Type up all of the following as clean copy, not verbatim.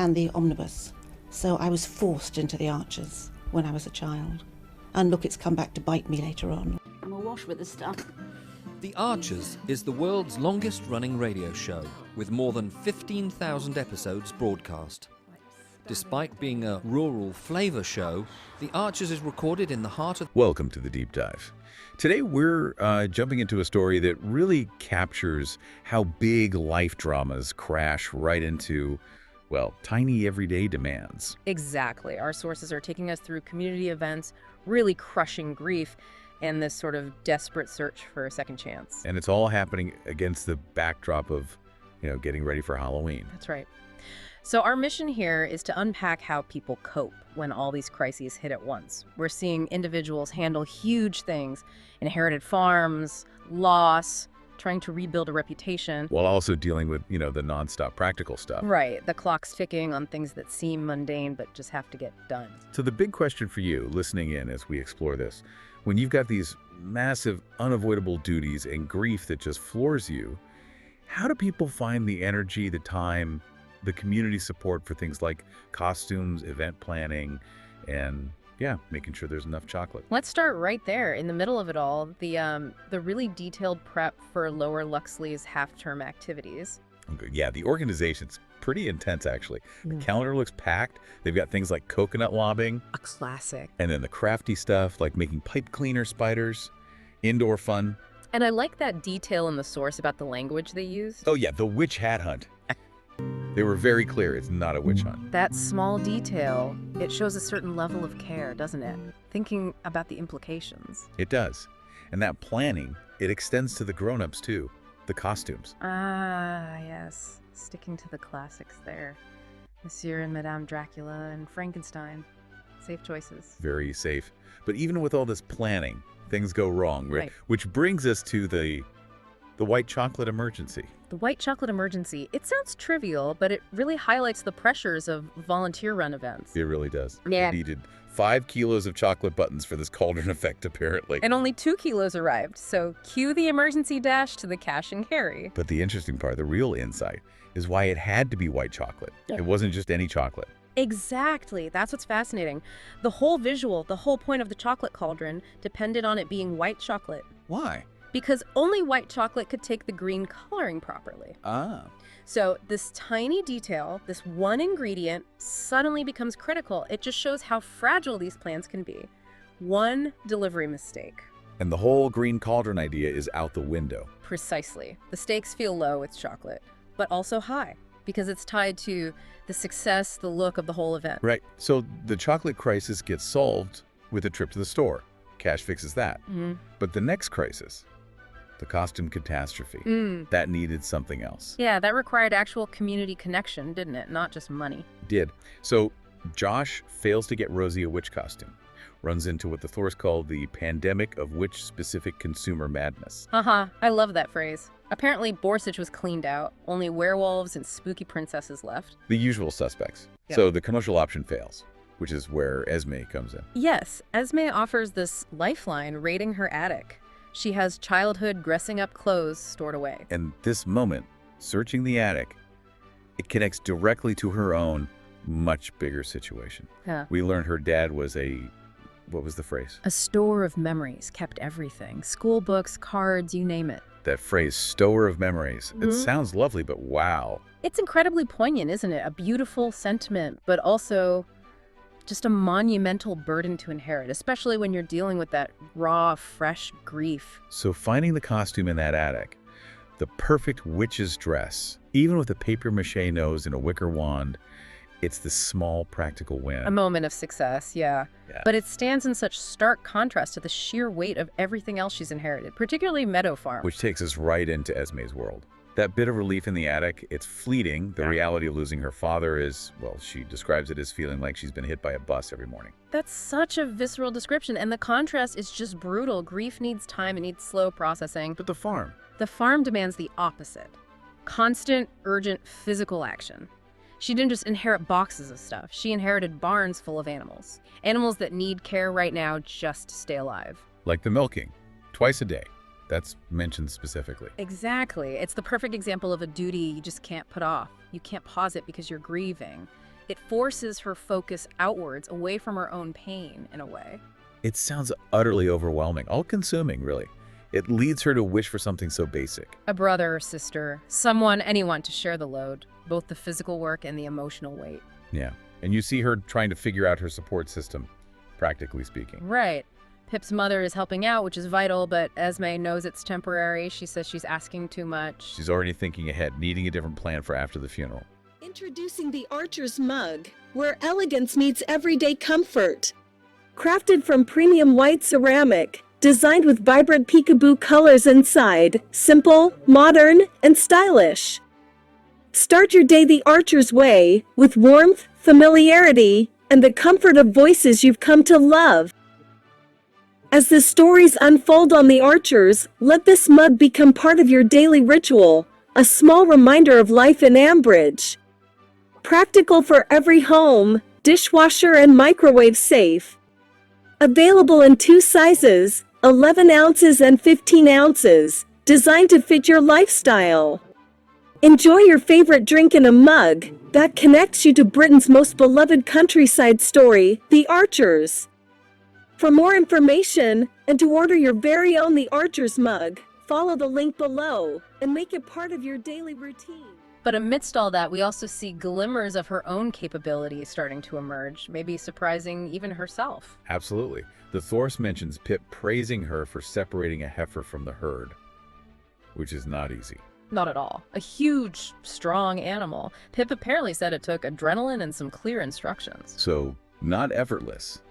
and the omnibus. So I was forced into the Archers when I was a child. And look, it's come back to bite me later on. I'm awash with this stuff. The Archers is the world's longest-running radio show, with more than 15,000 episodes broadcast. Despite being a rural flavor show, The Archers is recorded in the heart of... Welcome to the Deep Dive. Today we're jumping into a story that really captures how big life dramas crash right into, well, tiny everyday demands. Exactly. Our sources are taking us through community events, really crushing grief, and this sort of desperate search for a second chance. And it's all happening against the backdrop of, getting ready for Halloween. That's right. So our mission here is to unpack how people cope when all these crises hit at once. We're seeing individuals handle huge things, inherited farms, loss, trying to rebuild a reputation. While also dealing with, the nonstop practical stuff. Right, the clock's ticking on things that seem mundane but just have to get done. So the big question for you, listening in as we explore this, when you've got these massive, unavoidable duties and grief that just floors you, how do people find the energy, the time, the community support for things like costumes, event planning, and making sure there's enough chocolate? Let's start right there in the middle of it all, the really detailed prep for Lower Luxley's half-term activities. Okay. Yeah, the organization's pretty intense, actually. The calendar looks packed. They've got things like coconut lobbing. A classic. And then the crafty stuff like making pipe cleaner spiders, indoor fun. And I like that detail in the source about the language they used. Oh yeah, the witch hat hunt. They were very clear it's not a witch hunt. That small detail, it shows a certain level of care, doesn't it? Thinking about the implications. It does. And that planning, it extends to the grown-ups too. The costumes. Ah, yes. Sticking to the classics there. Monsieur and Madame Dracula and Frankenstein. Safe choices. Very safe. But even with all this planning, things go wrong, right? Which brings us to the white chocolate emergency. The white chocolate emergency. It sounds trivial, but it really highlights the pressures of volunteer-run events. It really does. Yeah. It needed 5 kilos of chocolate buttons for this cauldron effect, apparently. And only 2 kilos arrived, so cue the emergency dash to the cash and carry. But the interesting part, the real insight, is why it had to be white chocolate. Yeah. It wasn't just any chocolate. Exactly. That's what's fascinating. The whole visual, the whole point of the chocolate cauldron depended on it being white chocolate. Why? Because only white chocolate could take the green coloring properly. Ah. So this tiny detail, this one ingredient, suddenly becomes critical. It just shows how fragile these plans can be. One delivery mistake. And the whole green cauldron idea is out the window. Precisely. The stakes feel low with chocolate, but also high, because it's tied to the success, the look of the whole event. Right. So the chocolate crisis gets solved with a trip to the store. Cash fixes that. But the next crisis, the costume catastrophe, that needed something else. Yeah, that required actual community connection, didn't it? Not just money. Did. So Josh fails to get Rosie a witch costume. Runs into what the Thors called the pandemic of witch-specific consumer madness. I love that phrase. Apparently, Borsage was cleaned out. Only werewolves and spooky princesses left. The usual suspects. Yeah. So the commercial option fails, which is where Esme comes in. Yes, Esme offers this lifeline raiding her attic. She has childhood dressing-up clothes stored away. And this moment, searching the attic, it connects directly to her own much bigger situation. Yeah. We learned her dad was what was the phrase? A store of memories, kept everything. School books, cards, you name it. That phrase, stower of memories. It sounds lovely, but wow. It's incredibly poignant, isn't it? A beautiful sentiment, but also just a monumental burden to inherit, especially when you're dealing with that raw, fresh grief. So finding the costume in that attic, the perfect witch's dress, even with a papier-mâché nose and a wicker wand, it's this small practical win. A moment of success, yeah. But it stands in such stark contrast to the sheer weight of everything else she's inherited, particularly Meadow Farm. Which takes us right into Esme's world. That bit of relief in the attic, it's fleeting. The reality of losing her father is, well, she describes it as feeling like she's been hit by a bus every morning. That's such a visceral description, and the contrast is just brutal. Grief needs time, it needs slow processing. But the farm? The farm demands the opposite. Constant, urgent, physical action. She didn't just inherit boxes of stuff. She inherited barns full of animals. Animals that need care right now just to stay alive. Like the milking, twice a day. That's mentioned specifically. Exactly. It's the perfect example of a duty you just can't put off. You can't pause it because you're grieving. It forces her focus outwards, away from her own pain, in a way. It sounds utterly overwhelming, all-consuming, really. It leads her to wish for something so basic. A brother or sister, someone, anyone to share the load, both the physical work and the emotional weight. Yeah, and you see her trying to figure out her support system, practically speaking. Right. Pip's mother is helping out, which is vital, but Esme knows it's temporary. She says she's asking too much. She's already thinking ahead, needing a different plan for after the funeral. Introducing the Archer's Mug, where elegance meets everyday comfort. Crafted from premium white ceramic, designed with vibrant peekaboo colors inside, simple, modern, and stylish. Start your day the Archer's way, with warmth, familiarity, and the comfort of voices you've come to love. As the stories unfold on the Archers, let this mug become part of your daily ritual, a small reminder of life in Ambridge. Practical for every home, dishwasher and microwave safe. Available in 2 sizes, 11 ounces and 15 ounces, designed to fit your lifestyle. Enjoy your favorite drink in a mug that connects you to Britain's most beloved countryside story, The Archers. For more information, and to order your very own The Archer's Mug, follow the link below, and make it part of your daily routine. But amidst all that, we also see glimmers of her own capabilities starting to emerge, maybe surprising even herself. Absolutely. The Thorse mentions Pip praising her for separating a heifer from the herd, which is not easy. Not at all. A huge, strong animal. Pip apparently said it took adrenaline and some clear instructions. So, not effortless.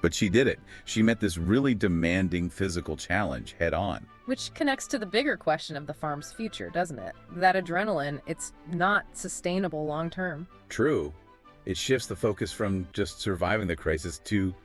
But she did it. She met this really demanding physical challenge head on. Which connects to the bigger question of the farm's future, doesn't it? That adrenaline, it's not sustainable long term. True. It shifts the focus from just surviving the crisis to,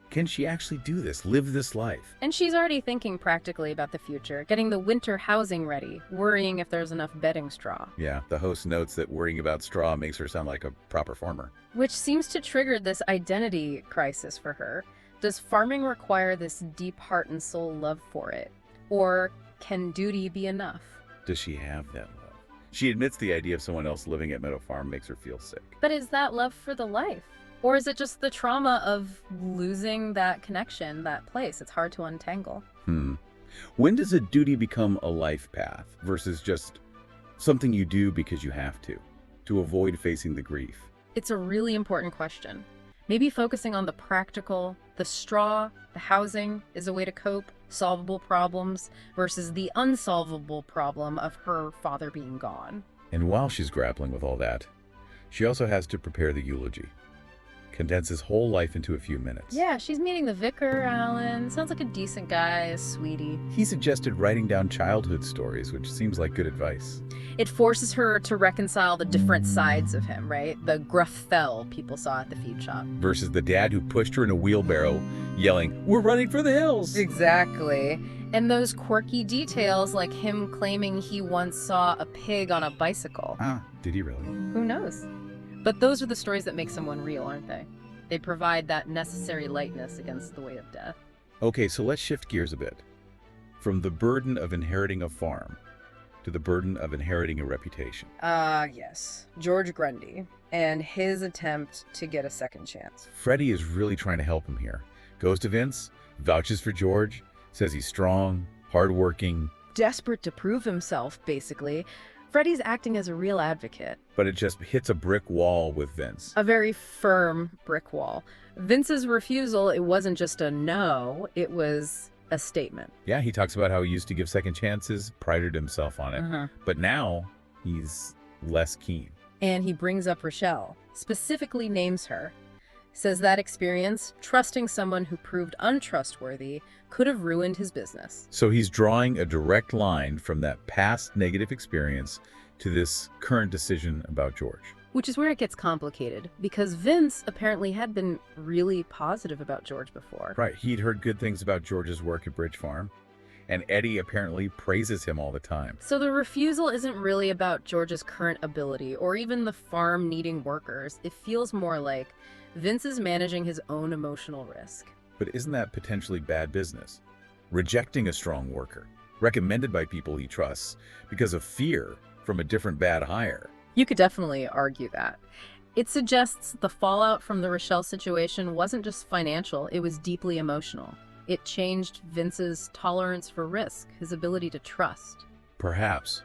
can she actually do this, live this life? And she's already thinking practically about the future, getting the winter housing ready, worrying if there's enough bedding straw. Yeah, the host notes that worrying about straw makes her sound like a proper farmer. Which seems to trigger this identity crisis for her. Does farming require this deep heart and soul love for it? Or can duty be enough? Does she have that love? She admits the idea of someone else living at Meadow Farm makes her feel sick. But is that love for the life? Or is it just the trauma of losing that connection, that place? It's hard to untangle. When does a duty become a life path versus just something you do because you have to avoid facing the grief? It's a really important question. Maybe focusing on the practical, the straw, the housing is a way to cope, solvable problems, versus the unsolvable problem of her father being gone. And while she's grappling with all that, she also has to prepare the eulogy. Condense his whole life into a few minutes. Yeah, she's meeting the vicar, Alan. Sounds like a decent guy, a sweetie. He suggested writing down childhood stories, which seems like good advice. It forces her to reconcile the different sides of him, right? The gruff fell people saw at the feed shop. Versus the dad who pushed her in a wheelbarrow, yelling, "We're running for the hills!" Exactly. And those quirky details, like him claiming he once saw a pig on a bicycle. Ah, did he really? Who knows? But those are the stories that make someone real, aren't they? They provide that necessary lightness against the weight of death. Okay, so let's shift gears a bit. From the burden of inheriting a farm to the burden of inheriting a reputation. Yes. George Grundy and his attempt to get a second chance. Freddy is really trying to help him here. Goes to Vince, vouches for George, says he's strong, hardworking. Desperate to prove himself, basically. Freddy's acting as a real advocate. But it just hits a brick wall with Vince. A very firm brick wall. Vince's refusal, it wasn't just a no, it was a statement. Yeah, he talks about how he used to give second chances, prided himself on it. But now he's less keen. And he brings up Rochelle, specifically names her. Says that experience, trusting someone who proved untrustworthy, could have ruined his business. So he's drawing a direct line from that past negative experience to this current decision about George. Which is where it gets complicated, because Vince apparently had been really positive about George before. Right, he'd heard good things about George's work at Bridge Farm, and Eddie apparently praises him all the time. So the refusal isn't really about George's current ability, or even the farm needing workers. It feels more like Vince is managing his own emotional risk. But isn't that potentially bad business? Rejecting a strong worker, recommended by people he trusts, because of fear from a different bad hire. You could definitely argue that. It suggests the fallout from the Rochelle situation wasn't just financial, it was deeply emotional. It changed Vince's tolerance for risk, his ability to trust. Perhaps.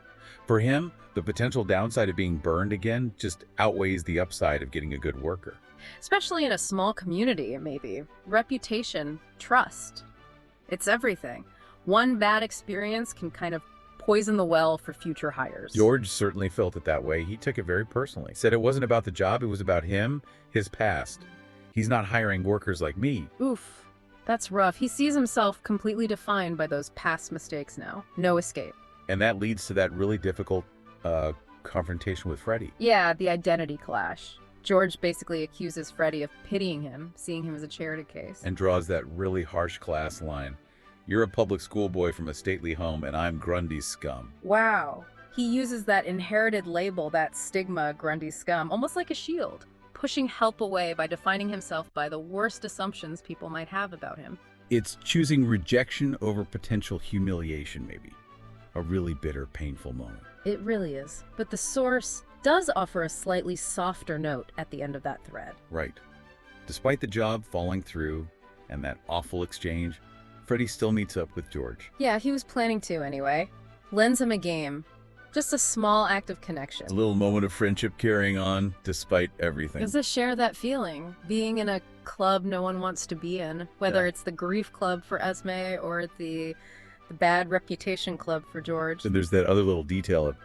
For him, the potential downside of being burned again just outweighs the upside of getting a good worker. Especially in a small community, maybe. Reputation, trust. It's everything. One bad experience can kind of poison the well for future hires. George certainly felt it that way. He took it very personally. Said it wasn't about the job, it was about him, his past. He's not hiring workers like me. Oof, that's rough. He sees himself completely defined by those past mistakes now. No escape. And that leads to that really difficult confrontation with Freddy. Yeah, the identity clash. George basically accuses Freddy of pitying him, seeing him as a charity case. And draws that really harsh class line. You're a public school boy from a stately home, and I'm Grundy's scum. Wow. He uses that inherited label, that stigma, Grundy scum, almost like a shield, pushing help away by defining himself by the worst assumptions people might have about him. It's choosing rejection over potential humiliation, maybe. A really bitter, painful moment. It really is. But the source does offer a slightly softer note at the end of that thread. Right. Despite the job falling through and that awful exchange, Freddy still meets up with George. Yeah, he was planning to anyway. Lends him a game. Just a small act of connection. A little moment of friendship carrying on despite everything. Does this share that feeling? Being in a club no one wants to be in, whether it's the grief club for Esme or the bad reputation club for George. And there's that other little detail of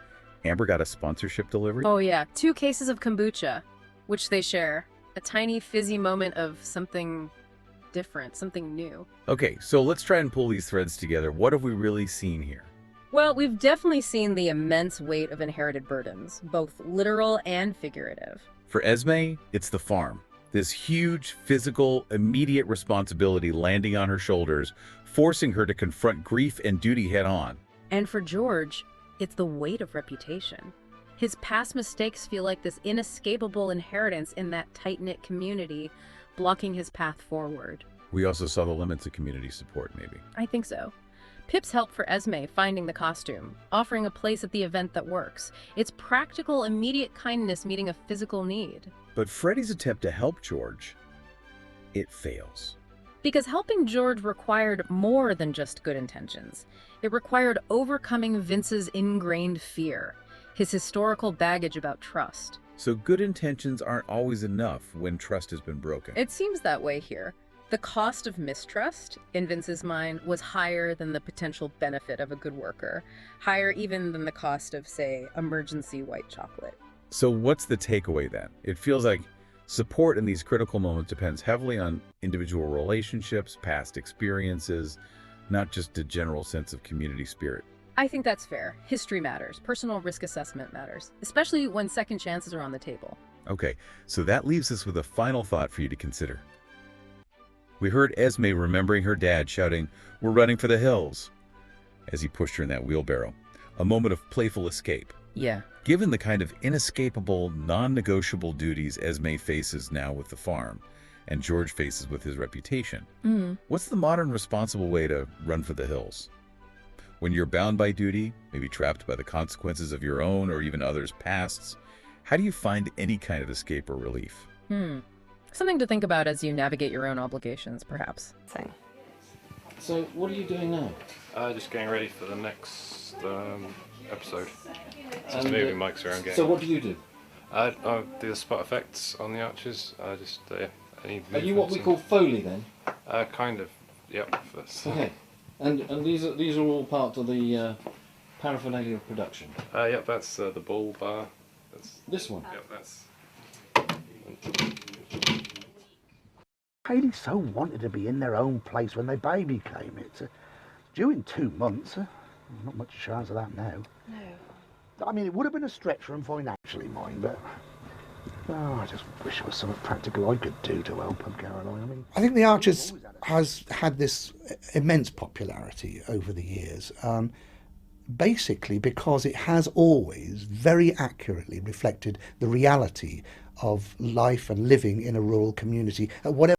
Amber got a sponsorship delivery. Oh yeah, 2 cases of kombucha, which they share. A tiny fizzy moment of something different, something new. Okay, so let's try and pull these threads together. What have we really seen here? Well, we've definitely seen the immense weight of inherited burdens, both literal and figurative. For Esme, it's the farm. This huge, physical, immediate responsibility landing on her shoulders, forcing her to confront grief and duty head on. And for George, it's the weight of reputation. His past mistakes feel like this inescapable inheritance in that tight-knit community, blocking his path forward. We also saw the limits of community support, maybe. I think so. Pip's help for Esme finding the costume, offering a place at the event that works. It's practical, immediate kindness meeting a physical need. But Freddy's attempt to help George, it fails. Because helping George required more than just good intentions. It required overcoming Vince's ingrained fear, his historical baggage about trust. So good intentions aren't always enough when trust has been broken. It seems that way here. The cost of mistrust, in Vince's mind, was higher than the potential benefit of a good worker. Higher even than the cost of, say, emergency white chocolate. So what's the takeaway then? It feels like support in these critical moments depends heavily on individual relationships, past experiences, not just a general sense of community spirit. I think that's fair. History matters. Personal risk assessment matters, especially when second chances are on the table. Okay, so that leaves us with a final thought for you to consider. We heard Esme remembering her dad shouting, "We're running for the hills," as he pushed her in that wheelbarrow. A moment of playful escape. Yeah. Given the kind of inescapable, non-negotiable duties Esme faces now with the farm, and George faces with his reputation, what's the modern responsible way to run for the hills? When you're bound by duty, maybe trapped by the consequences of your own or even others' pasts, how do you find any kind of escape or relief? Something to think about as you navigate your own obligations, perhaps. So, what are you doing now? Just getting ready for the next episode. Just moving mics around. So, what do you do? I do the spot effects on the archers. Any Are you what we movements call Foley then? and- kind of. Yep. Okay. And these are all part of the paraphernalia of production. Yep. That's the bull bar. That's. This one. Yep. That's. Haley so wanted to be in their own place when their baby came. It's due in 2 months. Not much chance of that now. No. I mean, it would have been a stretch for them financially, mind, but I just wish there was something practical I could do to help them, Caroline. I think The Archers has had this immense popularity over the years, basically because it has always very accurately reflected the reality of life and living in a rural community at whatever